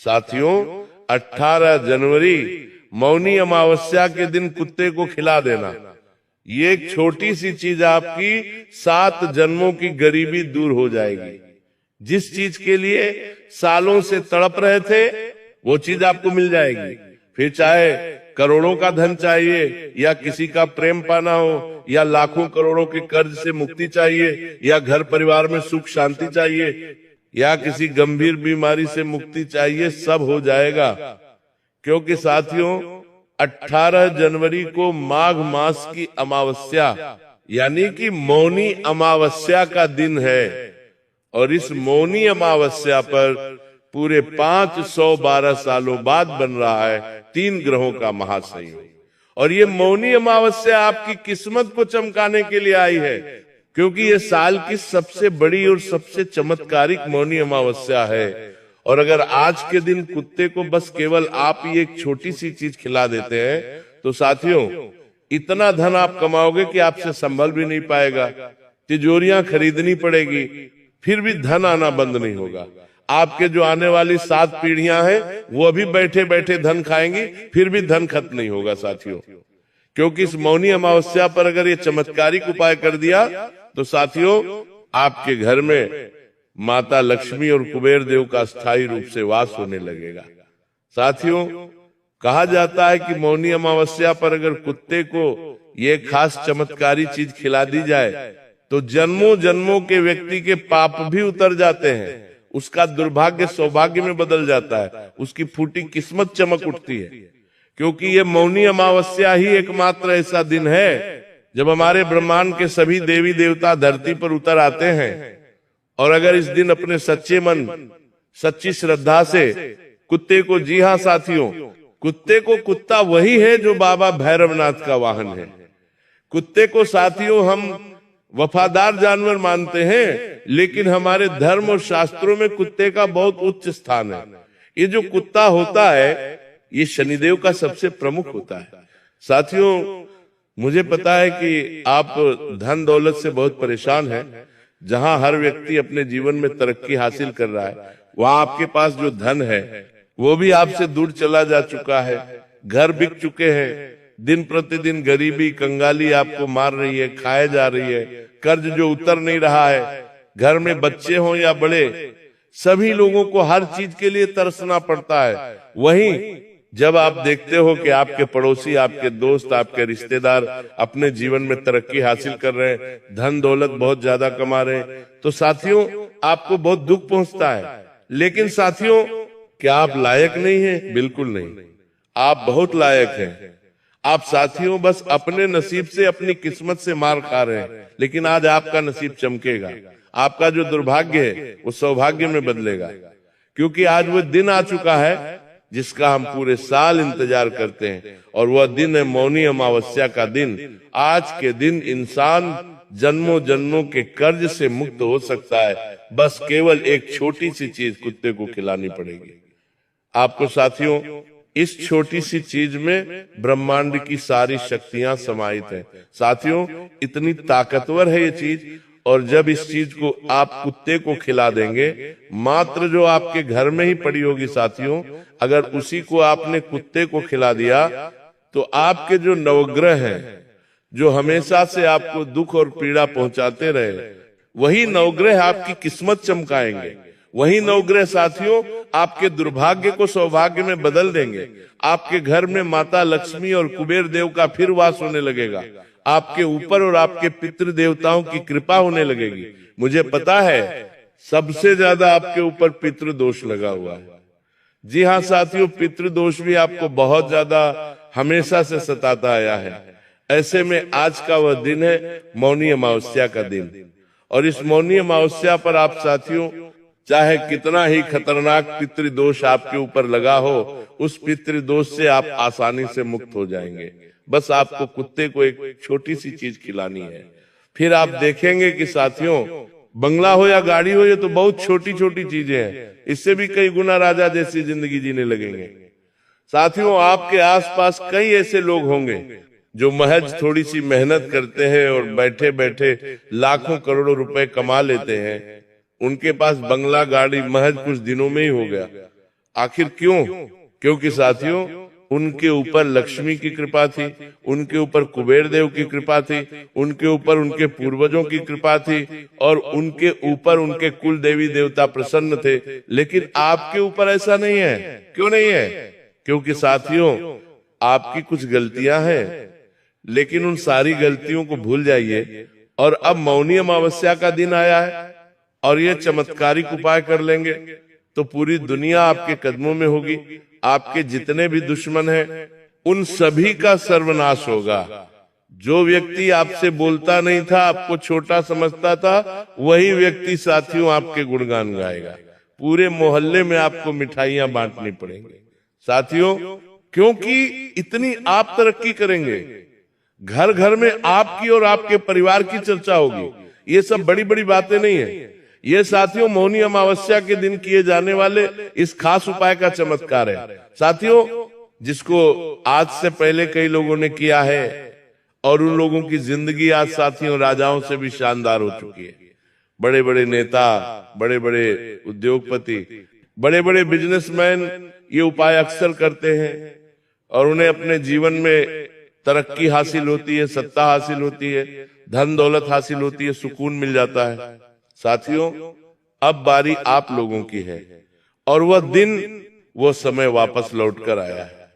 साथियों, 18 जनवरी मौनी अमावस्या के दिन कुत्ते को खिला देना, ये एक छोटी सी चीज आपकी 7 जन्मों की गरीबी दूर हो जाएगी। जिस चीज के लिए सालों से तड़प रहे थे वो चीज आपको मिल जाएगी। फिर चाहे करोड़ों का धन चाहिए, या किसी का प्रेम पाना हो, या लाखों करोड़ों के कर्ज से मुक्ति चाहिए, या घर परिवार में सुख शांति चाहिए, या किसी गंभीर बीमारी से मुक्ति चाहिए, सब हो जाएगा। क्योंकि साथियों, 18 जनवरी को माघ मास की अमावस्या यानी कि मौनी अमावस्या का दिन है, और इस मौनी अमावस्या पर पूरे 512 सालों बाद बन रहा है 3 ग्रहों का महासंयोग। और ये मौनी अमावस्या आपकी किस्मत को चमकाने के लिए आई है, क्योंकि ये साल की सबसे बड़ी और सबसे चमत्कारिक मौनी अमावस्या है। और अगर आज के दिन कुत्ते को बस केवल आप ही एक छोटी सी चीज खिला देते हैं, तो साथियों, इतना धन आप कमाओगे कि आपसे संभल भी नहीं पाएगा। तिजोरियां खरीदनी पड़ेगी, फिर भी धन आना बंद नहीं होगा। आपके जो आने वाली 7 पीढ़ियां हैं वो अभी बैठे बैठे धन खाएंगी, फिर भी धन खत्म नहीं होगा साथियों। क्योंकि इस मौनी अमावस्या पर अगर ये चमत्कारिक उपाय कर दिया तो साथियों, आपके घर में माता लक्ष्मी और कुबेर देव का स्थायी रूप से वास होने लगेगा। साथियों, कहा जाता है कि मौनी अमावस्या पर अगर कुत्ते को ये खास चमत्कारी चीज खिला दी जाए तो जन्मों जन्मों के व्यक्ति के पाप भी उतर जाते हैं, उसका दुर्भाग्य सौभाग्य में बदल जाता है, उसकी फूटी किस्मत चमक उठती है। क्योंकि ये मौनी अमावस्या ही एकमात्र ऐसा दिन है जब हमारे ब्रह्मांड के सभी देवी देवता धरती पर उतर आते हैं। और अगर इस दिन अपने सच्चे मन, सच्ची श्रद्धा से कुत्ते को, जी हाँ साथियों, कुत्ते को कुत्ता वही है जो बाबा भैरवनाथ का वाहन है। कुत्ते को साथियों हम वफादार जानवर मानते हैं, लेकिन हमारे धर्म और शास्त्रों में कुत्ते का बहुत उच्च स्थान है। ये जो कुत्ता होता है ये शनिदेव का सबसे प्रमुख होता है। साथियों, मुझे पता है कि आप धन दौलत से बहुत परेशान हैं। जहां हर व्यक्ति अपने जीवन में तरक्की हासिल कर रहा है, वहां आपके पास जो धन है वो भी आपसे दूर चला जा चुका है। घर बिक चुके हैं, दिन प्रतिदिन गरीबी कंगाली आपको मार रही है, खाए जा रही है, कर्ज जो उतर नहीं रहा है, घर में बच्चे हों या बड़े, सभी लोगों को हर चीज के लिए तरसना पड़ता है। वहीं जब आप देखते हो कि आपके पड़ोसी, आपके दोस्त, आपके रिश्तेदार अपने जीवन में तरक्की हासिल कर रहे हैं, धन दौलत बहुत ज्यादा कमा रहे हैं, तो साथियों आपको बहुत दुख पहुंचता है। लेकिन साथियों, क्या आप लायक नहीं हैं? बिल्कुल नहीं, आप बहुत लायक हैं। आप साथियों बस अपने नसीब से, अपनी किस्मत से मार खा रहे हैं। लेकिन आज आपका नसीब चमकेगा, आपका जो दुर्भाग्य है वो सौभाग्य में बदलेगा। क्योंकि आज वो दिन आ चुका है जिसका हम पूरे साल इंतजार करते हैं, और वह दिन है मौनी अमावस्या का दिन। आज के दिन इंसान जन्मों जन्मों के कर्ज से मुक्त हो सकता है, बस केवल एक छोटी सी चीज कुत्ते को खिलानी पड़ेगी आपको। साथियों, इस छोटी सी चीज में ब्रह्मांड की सारी शक्तियां समाहित हैं। साथियों, इतनी ताकतवर है ये चीज, और जब इस चीज को आप कुत्ते को खिला देंगे, मात्र जो आपके घर में ही पड़ी होगी साथियों, अगर उसी को आपने कुत्ते को खिला दिया तो आपके जो नवग्रह हैं, जो हमेशा से आपको दुख और पीड़ा पहुंचाते रहे, वही नवग्रह आपकी किस्मत चमकाएंगे। वही नवग्रह साथियों आपके दुर्भाग्य को सौभाग्य में बदल देंगे। आपके घर में माता लक्ष्मी और कुबेर देव का फिर वास होने लगेगा। आपके ऊपर और आपके पितृ देवताओं की कृपा होने लगेगी। मुझे पता है सबसे ज्यादा आपके ऊपर पितृ दोष लगा हुआ है। जी हाँ साथियों, पितृ दोष भी आपको बहुत ज्यादा हमेशा से सताता आया है। ऐसे में आज का वह दिन है मौनी अमावस्या का दिन, और इस मौनी अमावस्या पर आप साथियों चाहे कितना ही खतरनाक पितृदोष आपके ऊपर लगा हो, उस पितृदोष से आप आसानी से मुक्त हो जाएंगे। बस आपको कुत्ते को एक छोटी सी चीज खिलानी है, फिर आप देखेंगे कि साथियों बंगला हो या गाड़ी हो, ये तो बहुत छोटी छोटी चीजें हैं, इससे भी कई गुना राजा जैसी जिंदगी जीने लगेंगे। साथियों, आपके आसपास कई ऐसे लोग होंगे जो महज थोड़ी सी मेहनत करते हैं और बैठे बैठे लाखों करोड़ों रुपए कमा लेते हैं। उनके पास बंगला गाड़ी महज कुछ दिनों में ही हो गया। आखिर क्यों? क्योंकि साथियों उनके ऊपर लक्ष्मी की कृपा थी, उनके ऊपर कुबेर देव की कृपा थी, उनके ऊपर उनके पूर्वजों की कृपा थी, और उनके ऊपर उनके कुल देवी देवता प्रसन्न थे। लेकिन आपके ऊपर ऐसा नहीं है। क्यों नहीं है? क्योंकि साथियों आपकी कुछ गलतियां हैं, लेकिन उन सारी गलतियों को भूल जाइए और अब मौनी अमावस्या का दिन आया है और ये चमत्कारिक उपाय कर लेंगे तो पूरी दुनिया आपके कदमों में होगी। आपके जितने भी दुश्मन हैं उन सभी का सर्वनाश होगा। जो व्यक्ति आपसे बोलता नहीं था, आपको छोटा समझता था, वही व्यक्ति साथियों आपके गुणगान गाएगा। पूरे मोहल्ले में आपको मिठाइयां बांटनी पड़ेंगी साथियों, क्योंकि इतनी आप तरक्की करेंगे। घर घर में आपकी और आपके परिवार की चर्चा होगी। ये सब बड़ी बड़ी बातें नहीं है, ये साथियों मौनी अमावस्या के दिन किए जाने वाले इस खास उपाय का चमत्कार है साथियों, जिसको आज से पहले कई लोगों ने किया है और उन लोगों की जिंदगी आज साथियों राजाओं से भी शानदार हो चुकी है। बड़े बड़े नेता, बड़े बड़े उद्योगपति, बड़े बड़े बिजनेसमैन ये उपाय अक्सर करते हैं और उन्हें अपने जीवन में तरक्की हासिल होती है, सत्ता हासिल होती है, धन दौलत हासिल होती है, सुकून मिल जाता है। साथियों अब बारी आप लोगों की है और वह दिन, वो समय वापस लौट कर आया है।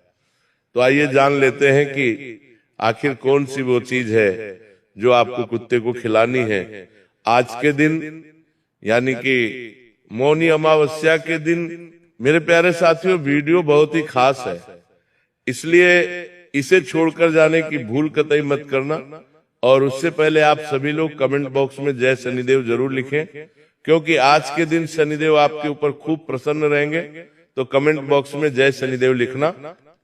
तो आइए जान लेते हैं कि आखिर कौन सी वो चीज है जो आपको कुत्ते को खिलानी है आज के दिन, यानी कि मौनी अमावस्या के दिन। मेरे प्यारे साथियों वीडियो बहुत ही खास है, इसलिए इसे छोड़कर जाने की भूल कतई मत करना। और उससे पहले आप सभी लोग कमेंट बॉक्स में जय शनिदेव जरूर लिखें, क्योंकि आज के दिन शनिदेव आपके ऊपर खूब प्रसन्न रहेंगे। तो कमेंट बॉक्स में जय शनिदेव लिखना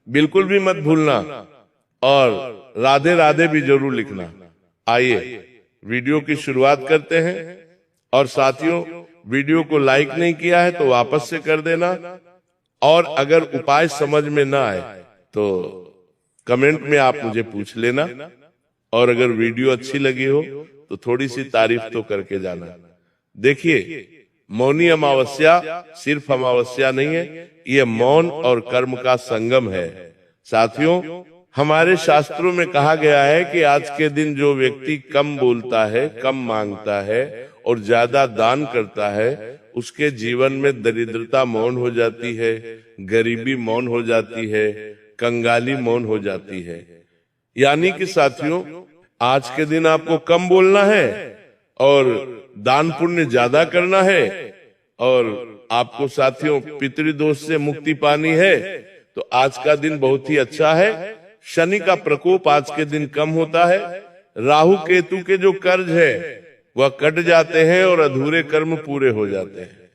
बिल्कुल भी मत भूलना और राधे राधे भी जरूर लिखना। आइए वीडियो की शुरुआत करते हैं। और साथियों वीडियो को लाइक नहीं किया है तो वापस से कर देना, और अगर उपाय समझ में ना आए तो कमेंट में आप मुझे पूछ लेना, और अगर वीडियो अच्छी लगी हो तो थोड़ी सी तारीफ तो करके जाना। देखिए मौनी अमावस्या सिर्फ अमावस्या नहीं है, ये मौन और कर्म का संगम है साथियों। हमारे शास्त्रों में कहा गया है कि आज के दिन जो व्यक्ति कम बोलता है, कम मांगता है और ज्यादा दान करता है, उसके जीवन में दरिद्रता मौन हो जाती है, गरीबी मौन हो जाती है, कंगाली मौन हो जाती है। यानी कि साथियों आज के दिन आपको कम बोलना है और दान पुण्य ज्यादा करना है, और आपको साथियों पितृदोष से मुक्ति पानी है तो आज का दिन बहुत ही अच्छा है। शनि का प्रकोप आज के दिन कम होता है, राहु केतु के जो कर्ज है वह कट जाते हैं और अधूरे कर्म पूरे हो जाते हैं।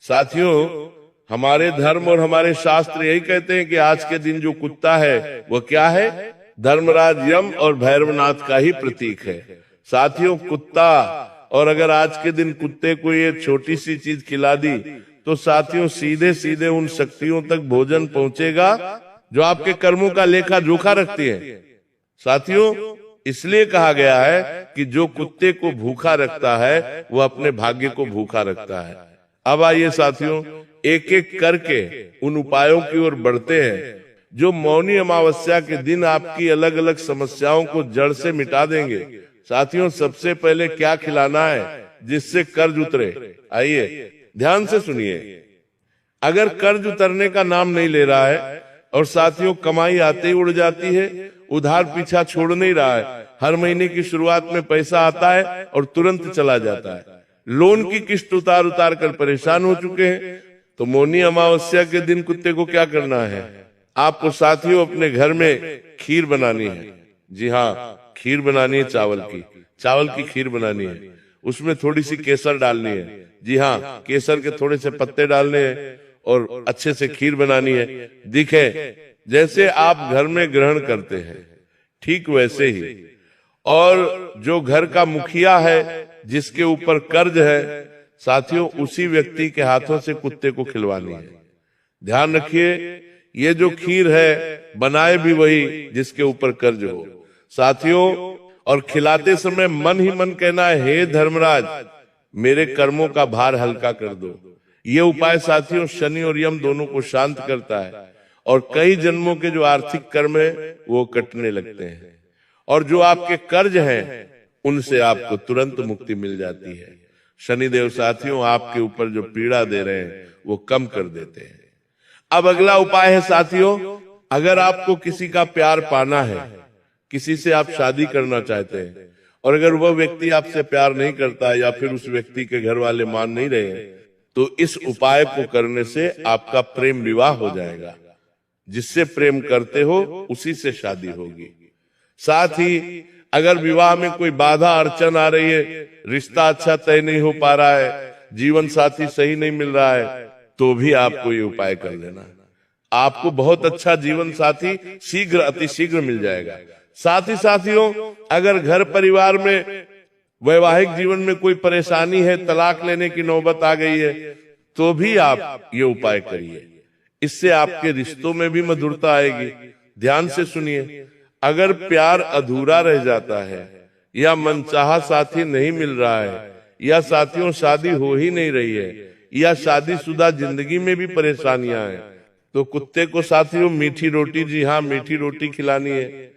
साथियों हमारे धर्म और हमारे शास्त्र यही कहते हैं कि आज के दिन जो कुत्ता है वह क्या है? धर्मराज यम और भैरवनाथ का ही प्रतीक है साथियों कुत्ता। और अगर आज के दिन कुत्ते को ये छोटी सी चीज खिला दी तो साथियों सीधे सीधे उन शक्तियों तक भोजन पहुंचेगा जो आपके कर्मों का लेखा जोखा रखती है साथियों। इसलिए कहा गया है कि जो कुत्ते को भूखा रखता है वह अपने भाग्य को भूखा रखता है। अब आइए साथियों एक एक करके उन उपायों की ओर बढ़ते हैं जो मौनी अमावस्या के दिन आपकी अलग अलग समस्याओं को जड़ से मिटा देंगे। साथियों सबसे पहले क्या खिलाना है जिससे कर्ज उतरे? आइए ध्यान से सुनिए। अगर कर्ज उतरने का नाम नहीं ले रहा है और साथियों कमाई आते ही उड़ जाती है, उधार पीछा छोड़ नहीं रहा है, हर महीने की शुरुआत में पैसा आता है और तुरंत चला जाता है, लोन की किस्त उतार उतार कर परेशान हो चुके हैं, तो मौनी अमावस्या के दिन कुत्ते को क्या करना है? आपको साथियों अपने घर में खीर बनानी है। जी हाँ खीर बनानी है, चावल की खीर बनानी है। उसमें थोड़ी सी केसर डालनी है। जी हाँ केसर के थोड़े से पत्ते डालने हैं और अच्छे से खीर बनानी है। दिखे जैसे आप घर में ग्रहण करते हैं ठीक वैसे ही। और जो घर का मुखिया है जिसके ऊपर कर्ज है साथियों उसी व्यक्ति के हाथों से कुत्ते को खिलवानी है। ध्यान रखिए ये जो खीर है बनाए भी वही जिसके ऊपर कर्ज हो साथियों। और खिलाते समय मन ही मन कहना है, हे धर्मराज मेरे कर्मों का भार हल्का कर दो। ये उपाय साथियों शनि और यम दोनों को शांत करता है और कई जन्मों के जो आर्थिक कर्म है वो कटने लगते हैं और जो आपके कर्ज हैं उनसे आपको तुरंत मुक्ति मिल जाती है। शनिदेव साथियों आपके ऊपर जो पीड़ा दे रहे हैं वो कम कर देते हैं। अब अगला उपाय है साथियों, अगर आपको किसी का प्यार पाना है, किसी से आप शादी करना चाहते हैं और अगर वह व्यक्ति आपसे प्यार नहीं करता है या फिर उस व्यक्ति के घर वाले मान नहीं रहे हैं, तो इस उपाय को करने से आपका प्रेम विवाह हो जाएगा। जिससे प्रेम करते हो उसी से शादी होगी। साथ ही अगर विवाह में कोई बाधा अड़चन आ रही है, रिश्ता अच्छा तय नहीं हो पा रहा है, जीवन साथी सही नहीं मिल रहा है, तो भी आपको ये उपाय कर लेना है। आपको बहुत अच्छा जीवन साथी शीघ्र अतिशीघ्र मिल जाएगा। साथ ही साथियों अगर घर परिवार में वैवाहिक जीवन में कोई परेशानी है, तलाक लेने की नौबत आ गई है, तो भी आप ये उपाय करिए। इससे आपके रिश्तों में भी मधुरता आएगी। ध्यान से सुनिए, अगर प्यार अधूरा रह जाता है या मनचाहा साथी नहीं मिल रहा है या साथियों शादी हो ही नहीं रही है या शादीशुदा जिंदगी में भी परेशानियां हैं, तो कुत्ते को साथियों मीठी रोटी, जी हाँ मीठी रोटी खिलानी है।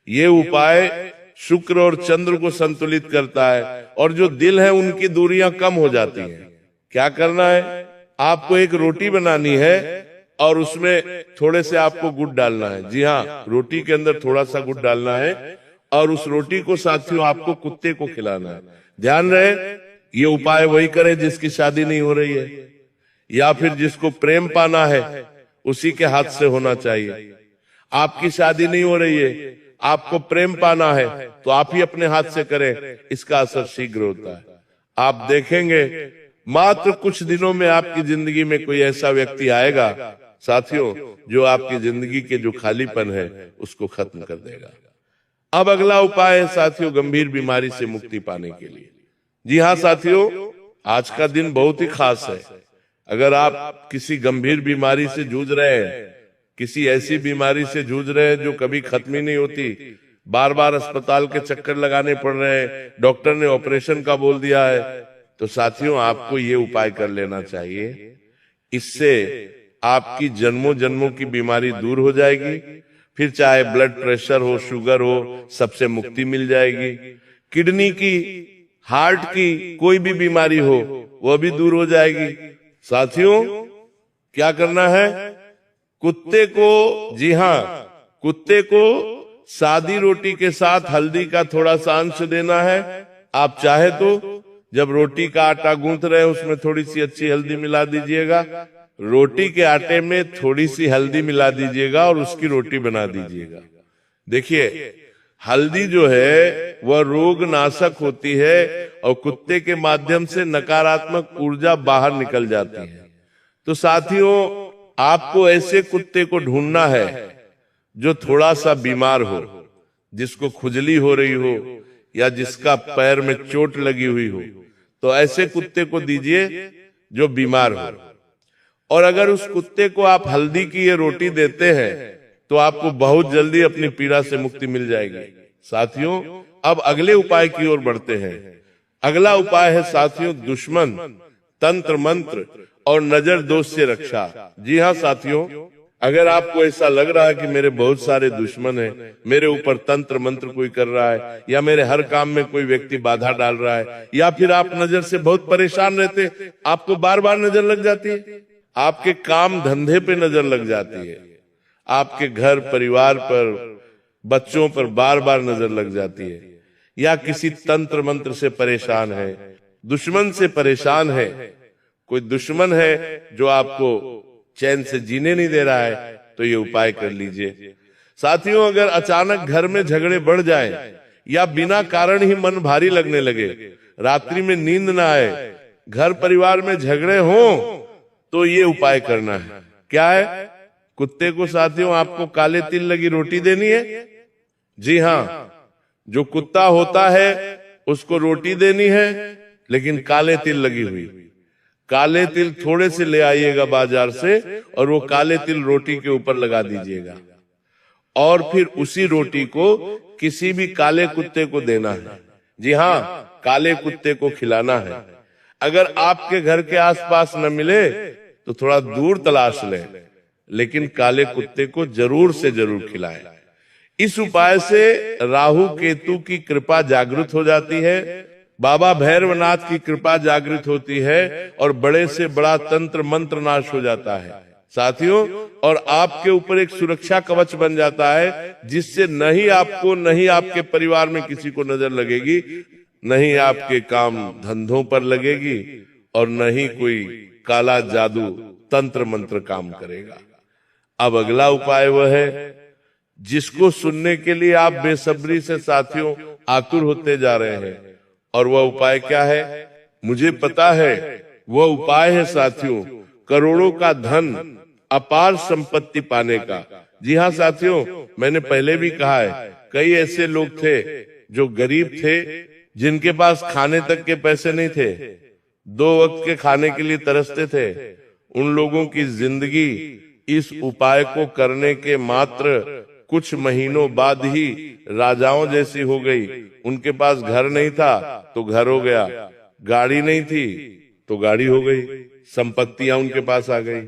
ये उपाय शुक्र और चंद्र को संतुलित करता है और जो दिल है उनकी दूरियां कम हो जाती हैं। क्या करना है, आपको एक रोटी बनानी है और उसमें थोड़े से आपको गुड़ डालना है। जी हाँ, रोटी के अंदर थोड़ा सा गुड़ डालना है और उस रोटी को साथियों आपको कुत्ते को खिलाना है। ध्यान रहे, ये उपाय वही करे जिसकी शादी नहीं हो रही है या फिर जिसको प्रेम पाना है उसी के हाथ से होना चाहिए। आपकी शादी नहीं हो रही है, आपको प्रेम पाना है, तो आप ही अपने हाथ से करें, इसका असर शीघ्र होता है। आप देखेंगे मात्र कुछ दिनों में आपकी जिंदगी में कोई ऐसा व्यक्ति आएगा साथियों जो आपकी जिंदगी के जो खालीपन है उसको खत्म कर देगा। अब अगला उपाय है साथियों गंभीर बीमारी से मुक्ति पाने के लिए। जी हाँ साथियों, आज का दिन बहुत ही खास है। अगर आप किसी गंभीर बीमारी से जूझ रहे हैं, किसी ऐसी बीमारी से जूझ रहे हैं जो कभी खत्म ही नहीं होती, बार बार अस्पताल के चक्कर लगाने पड़ रहे हैं, डॉक्टर ने ऑपरेशन का बोल दिया है, तो साथियों आपको ये उपाय कर लेना चाहिए। इससे आपकी जन्मों जन्मों की बीमारी दूर हो जाएगी। फिर चाहे ब्लड प्रेशर हो, शुगर हो, सबसे मुक्ति मिल जाएगी। किडनी की, हार्ट की कोई भी बीमारी हो वह भी दूर हो जाएगी। साथियों क्या करना है, कुत्ते को, जी हाँ कुत्ते को सादी रोटी के साथ हल्दी का थोड़ा सा अंश देना है। आप चाहे तो जब रोटी का आटा गूंथ रहे उसमें थोड़ी सी अच्छी हल्दी मिला दीजिएगा, रोटी के आटे में थोड़ी सी हल्दी मिला दीजिएगा और उसकी रोटी बना दीजिएगा। देखिए हल्दी जो है वह रोग नाशक होती है और कुत्ते के माध्यम से नकारात्मक ऊर्जा बाहर निकल जाती है। तो साथियों आपको ऐसे कुत्ते को ढूंढना है जो थोड़ा सा बीमार हो, जिसको खुजली हो रही हो या जिसका पैर में चोट लगी हुई हो, तो ऐसे कुत्ते को दीजिए जो बीमार हो। और अगर उस कुत्ते को आप हल्दी की ये रोटी देते हैं तो आपको बहुत जल्दी अपनी पीड़ा से मुक्ति मिल जाएगी। साथियों अब अगले उपाय की ओर बढ़ते हैं। अगला उपाय है साथियों दुश्मन, तंत्र मंत्र और नजर दोष से रक्षा। जी हाँ साथियों, अगर आपको ऐसा लग रहा है कि मेरे बहुत सारे दुश्मन हैं, मेरे ऊपर तंत्र मंत्र कोई कर रहा है या मेरे हर काम में कोई व्यक्ति बाधा डाल रहा है या फिर आप नजर से बहुत परेशान रहते, आपको बार बार नजर लग जाती है, आपके काम धंधे पे नजर लग जाती है, आपके घर परिवार पर, बच्चों पर बार बार नजर लग जाती है, या किसी तंत्र मंत्र से परेशान है, दुश्मन से परेशान है, कोई दुश्मन है जो आपको चैन से जीने नहीं दे रहा है, तो ये उपाय कर लीजिए। साथियों अगर अचानक घर में झगड़े बढ़ जाएं या बिना कारण ही मन भारी लगने लगे, रात्रि में नींद ना आए, घर परिवार में झगड़े हों, तो ये उपाय करना है। क्या है, कुत्ते को साथियों आपको काले तिल लगी रोटी देनी है। जी हाँ, जो कुत्ता होता है उसको रोटी देनी है लेकिन काले तिल लगी हुई। काले तिल थोड़े से ले आइएगा बाजार से और वो काले तिल रोटी के ऊपर लगा दीजिएगा और फिर उसी रोटी को किसी भी काले कुत्ते को देना है। जी हाँ, काले कुत्ते को खिलाना है। अगर आपके घर के आसपास न मिले तो थोड़ा दूर तलाश लें, लेकिन काले कुत्ते को जरूर से जरूर खिलाएं। इस उपाय से राहु केतु की कृपा जागृत हो जाती है, बाबा भैरवनाथ की कृपा जागृत होती है और बड़े से बड़ा तंत्र मंत्र नाश हो जाता है साथियों। और आपके ऊपर एक सुरक्षा कवच बन जाता है, जिससे नहीं आपको, नहीं आपके परिवार में किसी को नजर लगेगी, नहीं आपके काम धंधों पर लगेगी, और नहीं कोई काला जादू तंत्र मंत्र काम करेगा। अब अगला उपाय वह है जिसको सुनने के लिए आप बेसब्री से साथियों आतुर होते जा रहे हैं। और वह उपाय क्या है? मुझे पता है, वह उपाय है साथियों करोड़ों का धन, अपार संपत्ति पाने का। जी हाँ साथियों, मैंने पहले भी कहा है, कई ऐसे लोग थे जो गरीब थे, जिनके पास खाने तक के पैसे नहीं थे, 2 वक्त के खाने के लिए तरसते थे। उन लोगों की जिंदगी इस उपाय को करने के मात्र कुछ महीनों बाद ही राजाओं जैसी हो गई। उनके पास घर नहीं था तो घर हो गया, गाड़ी नहीं थी तो गाड़ी हो गई, संपत्तियां उनके पास आ गई।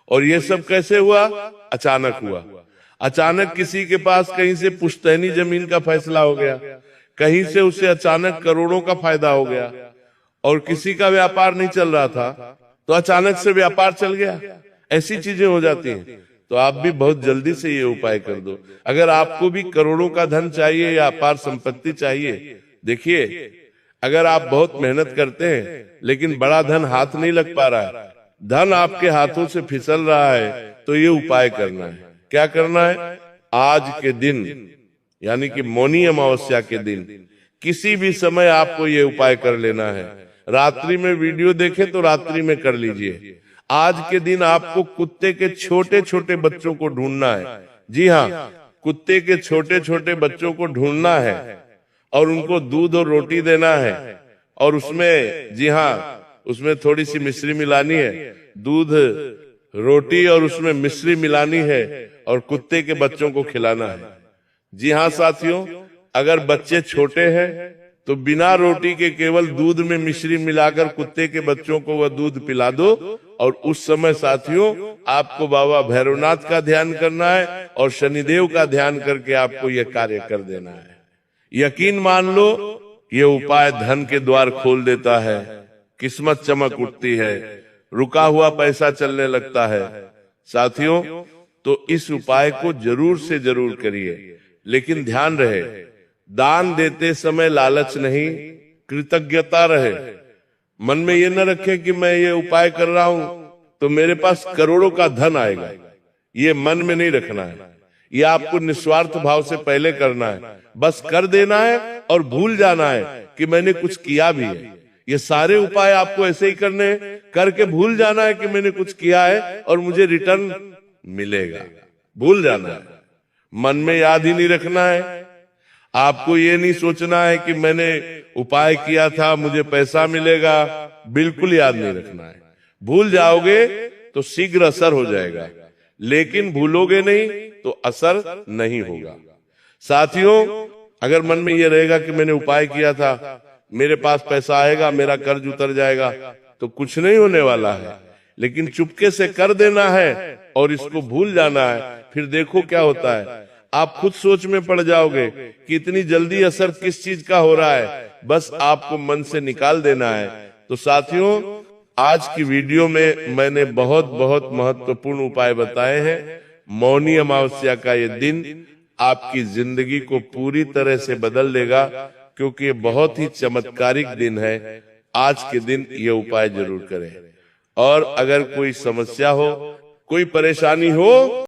और ये सब कैसे हुआ? अचानक हुआ। अचानक किसी के पास कहीं से पुश्तैनी जमीन का फैसला हो गया, कहीं से उसे अचानक करोड़ों का फायदा हो गया। और किसी का व्यापार नहीं चल रहा था तो अचानक से व्यापार चल गया। ऐसी चीजें हो जाती हैं। तो आप भी बहुत जल्दी से ये उपाय कर दो। अगर आपको भी करोड़ों का धन चाहिए या अपार संपत्ति चाहिए, देखिए अगर आप बहुत मेहनत करते हैं लेकिन बड़ा धन हाथ नहीं लग पा रहा है, धन आपके हाथों से फिसल रहा है, तो ये उपाय करना है। क्या करना है? आज के दिन यानी कि मौनी अमावस्या के दिन किसी भी समय आपको ये उपाय कर लेना है। रात्रि में वीडियो देखें तो रात्रि में कर लीजिए। आज के दिन आपको कुत्ते के छोटे छोटे बच्चों को ढूंढना है। जी हाँ, कुत्ते के छोटे छोटे बच्चों को ढूंढना है और उनको दूध और रोटी देना है। और उसमें, जी हाँ, उसमें थोड़ी सी मिश्री मिलानी है, दूध रोटी और उसमें मिश्री मिलानी है और कुत्ते के बच्चों को खिलाना है। जी हाँ साथियों, अगर बच्चे छोटे हैं तो बिना रोटी के केवल दूध में मिश्री मिलाकर कुत्ते के बच्चों को वह दूध पिला दो। और उस समय साथियों आपको बाबा भैरवनाथ का ध्यान करना है और शनिदेव का ध्यान करके आपको यह कार्य कर देना है। यकीन मान लो, ये उपाय धन के द्वार खोल देता है, किस्मत चमक उठती है, रुका हुआ पैसा चलने लगता है। साथियों, तो इस उपाय को जरूर से जरूर करिए, लेकिन ध्यान रहे दान देते समय लालच नहीं, कृतज्ञता रहे। मन में ये न रखे कि मैं ये उपाय कर रहा हूं तो मेरे पास करोड़ों का धन आएगा, ये मन में नहीं रखना है। ये आपको निस्वार्थ भाव से पहले करना है, बस कर देना है और भूल जाना है कि मैंने कुछ किया भी है। ये सारे उपाय आपको ऐसे ही करने, करके भूल जाना है कि मैंने कुछ किया है और मुझे रिटर्न मिलेगा। भूल जाना है, मन में याद ही नहीं रखना है। आपको ये नहीं सोचना है कि मैंने उपाय किया था मुझे पैसा मिलेगा, बिल्कुल याद नहीं रखना है। भूल जाओगे तो शीघ्र असर हो जाएगा, लेकिन भूलोगे नहीं तो असर नहीं होगा। साथियों, अगर मन में ये रहेगा कि मैंने उपाय किया था, मेरे पास पैसा आएगा, मेरा कर्ज उतर जाएगा, तो कुछ नहीं होने वाला है। लेकिन चुपके से कर देना है और इसको भूल जाना है, फिर देखो क्या होता है। आप खुद सोच में पड़ जाओगे कि इतनी जल्दी असर किस चीज का हो रहा है, बस आपको मन से निकाल देना है। तो साथियों, आज की वीडियो में मैंने बहुत बहुत महत्वपूर्ण उपाय बताए हैं। मौनी अमावस्या का ये दिन आपकी जिंदगी को पूरी तरह से बदल देगा, क्योंकि ये बहुत ही चमत्कारिक दिन है। आज के दिन ये उपाय जरूर करें। और अगर कोई समस्या हो, कोई परेशानी हो,